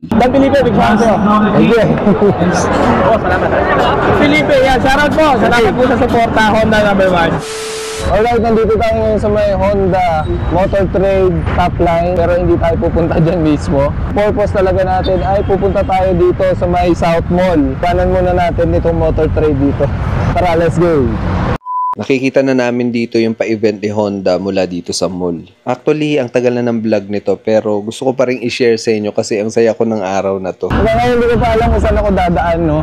Dan Felipe, big fan sa'yo. Thank you. Oh, salamat. Felipe, yan. Shoutout po. Salamat po sa suporta. Honda number 1. Alright, nandito tayo ngayon sa may Honda Motor Trade top line, pero hindi tayo pupunta dyan mismo. Purpose talaga natin ay pupunta tayo dito sa may South Mall. Kanan muna natin itong Motor Trade dito. Tara, let's go! Nakikita na namin dito yung pa-event ni Honda mula dito sa mall. Actually, ang tagal na ng vlog nito pero gusto ko pa rin i-share sa inyo kasi ang saya ko ng araw na to. Ngayon hindi ko pa alam kung saan ako dadaan, no?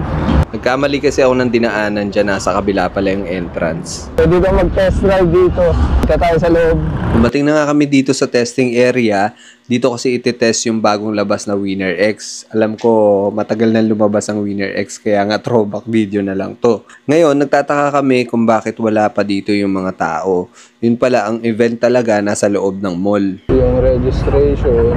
Nagkamali kasi ako ng dinaanan dyan, nasa kabila pala yung entrance. Pwede ko mag-test drive dito. Ika tayo sa loob. Dumating na nga kami dito sa testing area. Dito kasi iti-test yung bagong labas na Winner X. Alam ko matagal na lumabas ang Winner X kaya nga throwback video na lang to. Ngayon, nagtataka kami kung bakit wala pa dito yung mga tao. Yun pala, ang event talaga nasa loob ng mall. Yung registration.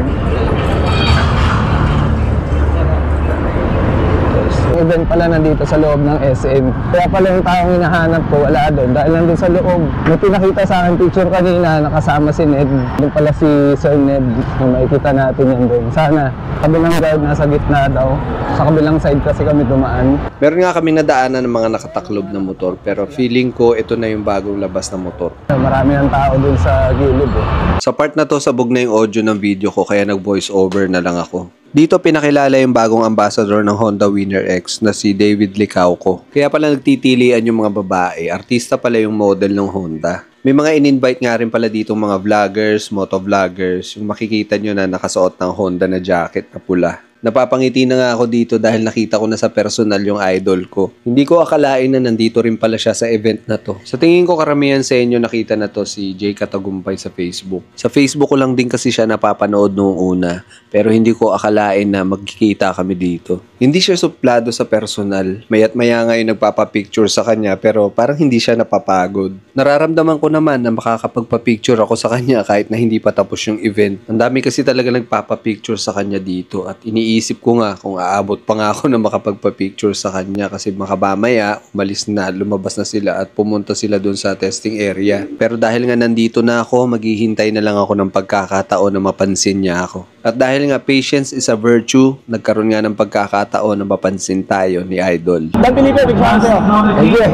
Event pala nandito sa loob ng SM. Kaya pala yung taong hinahanap ko, wala doon. Dahil nandun sa loob. May pinakita sa akin picture kanina, nakasama si Ned. Doon pala si Sir Ned. Yung makikita natin yan doon. Sana, kabilang guard nasa gitna daw. Sa kabilang side kasi kami dumaan. Meron nga kami nadaanan ng mga nakataklob na motor pero feeling ko ito na yung bagong labas na motor. Marami ng tao doon sa gilid. Sa part na to, sabog na yung audio ng video ko kaya nag-voice over na lang ako. Dito pinakilala yung bagong ambassador ng Honda Winner X na si David Licauco. Kaya pala nagtitilian yung mga babae, artista pala yung model ng Honda. May mga in-invite nga rin pala dito mga vloggers, motovloggers, yung makikita nyo na nakasuot ng Honda na jacket na pula. Napapangiti na nga ako dito dahil nakita ko na sa personal yung idol ko. Hindi ko akalain na nandito rin pala siya sa event na to. Sa tingin ko karamihan sa inyo nakita na to si Jay Katagumpay sa Facebook. Sa Facebook ko lang din kasi siya napapanood noong una. Pero hindi ko akalain na magkikita kami dito. Hindi siya suplado sa personal. Maya't maya nga yung nagpapapicture sa kanya pero parang hindi siya napapagod. Nararamdaman ko naman na makakapagpapicture ako sa kanya kahit na hindi pa tapos yung event. Ang dami kasi talaga nagpapapicture sa kanya dito at iniisip ko nga kung aabot pa nga ako na makapagpa-picture sa kanya kasi makabamaya, umalis na, lumabas na sila at pumunta sila dun sa testing area. Pero dahil nga nandito na ako, maghihintay na lang ako ng pagkakataon na mapansin niya ako. At dahil nga patience is a virtue, nagkaroon nga ng pagkakataon na mapansin tayo ni Idol. Dan Felipe, big fan sa'yo. Thank you.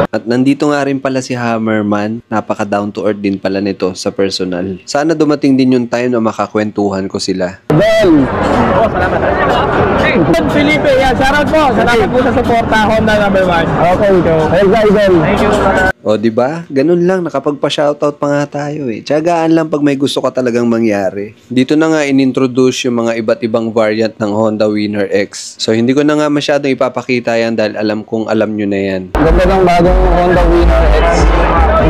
At nandito nga rin pala si Hammerman, napaka down to earth din pala nito sa personal. Sana dumating din yung time na makakwentuhan ko sila. Bell! Oh, salamat. Dan Felipe, yan. Shoutout po. Salamat po sa suporta. Honda number 1. Okay, ito. Hey, Idol. Thank you. O, diba? Ganun lang, nakapagpa-shoutout pa nga tayo eh. Tiyagaan lang pag may gusto ka talagang mangyari. Dito na nga inintroduce yung mga iba't ibang variant ng Honda Winner X. So, hindi ko na nga masyadong ipapakita yan dahil alam kong alam nyo na yan. Ganda ng bagong Honda Winner X.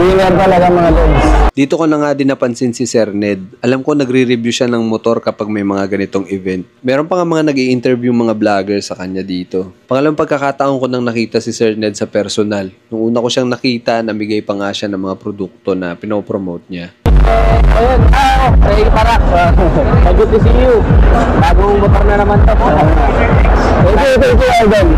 Winner talaga mga lods. Dito ko na nga din napansin si Sir Ned. Alam ko nagre-review siya ng motor kapag may mga ganitong event. Meron pa nga mga nag-i-interview mga vlogger sa kanya dito. Pangalawang pagkakataon ko nang nakita si Sir Ned sa personal. Nung una ko siyang nakita, namigay pa nga siya ng mga produkto na pinopromote niya. Ayun, Ray Parak. Good to see you. Bagong motor na naman to po. Thank you, Idol.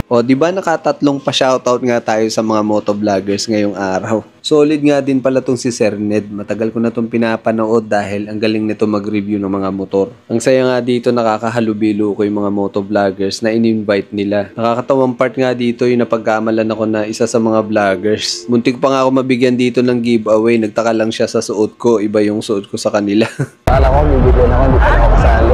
O, di ba nakatatlong pa-shoutout nga tayo sa mga motovloggers ngayong araw? Solid nga din pala tong si Sir Ned. Matagal ko na tong pinapanood dahil ang galing nito mag-review ng mga motor. Ang saya nga dito, nakakahalubilo ko yung mga motovloggers na in-invite nila. Nakakatawang part nga dito yung napagkamalan ako na isa sa mga vloggers. Muntik pa nga ako mabigyan dito ng giveaway. Nagtaka lang siya sa suot ko. Iba yung suot ko sa kanila. Kala ko, bibigyan ako, hindi pa ako kasali.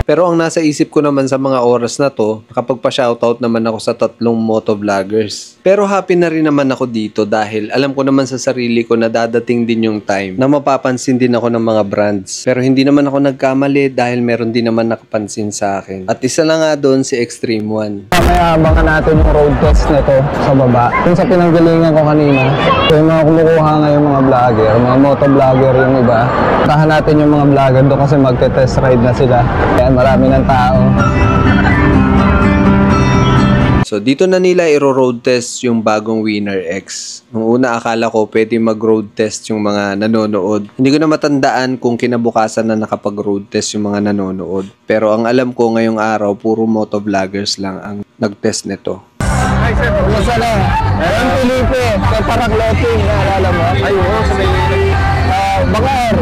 Pero ang nasa isip ko naman sa mga oras na to, nakapagpa-shoutout naman ako sa 3 motovloggers. Pero happy na rin naman ako dito dahil alam ko naman sa sarili ko na dadating din yung time na mapapansin din ako ng mga brands. Pero hindi naman ako nagkamali dahil meron din naman nakapansin sa akin. At isa na nga doon si Extreme One. Mamaya abangan natin yung road test nito sa baba. Kung sa pinanggalingan ko kanina, yung mga kumukuha ngayon mga vlogger, mga motovlogger yung iba. Tahan natin yung mga vlogger doon kasi magte-test ride na sila. Kaya marami ng tao. So dito na nila i-road test yung bagong Winner X. Nung una akala ko pwede mag-road test yung mga nanonood. Hindi ko na matandaan kung kinabukasan na nakapag-road test yung mga nanonood. Pero ang alam ko ngayong araw, puro motovloggers lang ang nag-test nito. Hi sir, kumusta na? Ayun Felipe, kay Parak Loting, naalala mo? Ay oo, sa may... Bakar.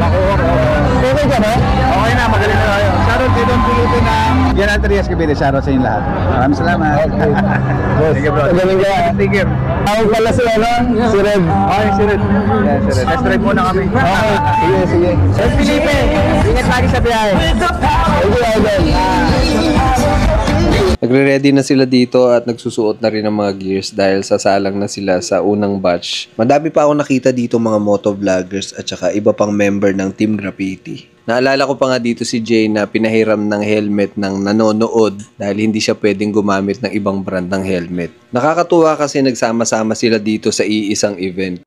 Okay ka ba? Okay na, magaling na tayo. Trias Cavite. Shoutout sa inyo lahat. Maraming salamat. Okay. Boss, Thank you, bro. galing ka. Thank you. Tawag pala si Red. Okay, si Red. Yes, si Red. Test drive muna kami. Okay, sige. Sir Felipe, ingat lagi sa biyahe. Thank you, Idol. Nagre-ready na sila dito at nagsusuot na rin ng mga gears dahil sasalang na sila sa unang batch. Madami pa ako nakita dito mga motovloggers at saka iba pang member ng Team Graffiti. Naalala ko pa nga dito si Jay na pinahiram ng helmet ng nanonood dahil hindi siya pwedeng gumamit ng ibang brand ng helmet. Nakakatuwa kasi nagsama-sama sila dito sa iisang event.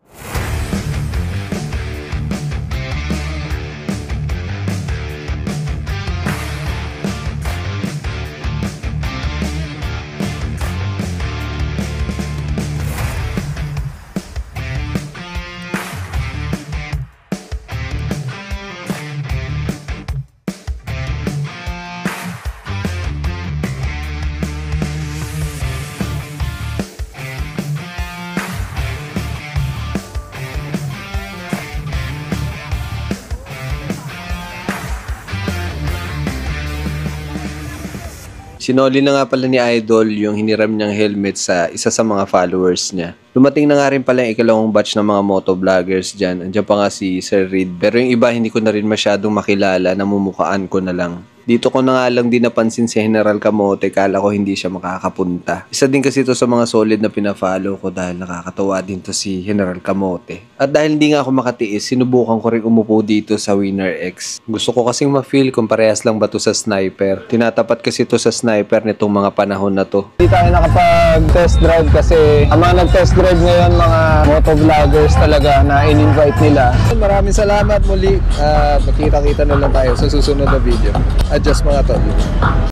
Sinoli na nga pala ni Idol yung hiniram niyang helmet sa isa sa mga followers niya. Dumating na nga rin pala yung ikalawang batch ng mga motovloggers dyan. Andiyan pa nga si Sir Reed. Pero yung iba hindi ko na rin masyadong makilala, namumukaan ko na lang. Dito ko na nga lang din napansin si General Camote, kala ko hindi siya makakapunta. Isa din kasi ito sa mga solid na pina-follow ko dahil nakakatawa din to si General Camote. At dahil hindi nga ako makatiis, sinubukan ko rin umupo dito sa Winner X. Gusto ko kasing ma-feel kung parehas lang ba to sa sniper. Tinatapat kasi to sa sniper nitong mga panahon na to. Hindi tayo nakapag-test drive kasi ang mga nag-test drive ngayon, mga motovloggers talaga na in-invite nila. Maraming salamat muli. Magkita-kita na lang tayo sa susunod na video. Adjust mga tol.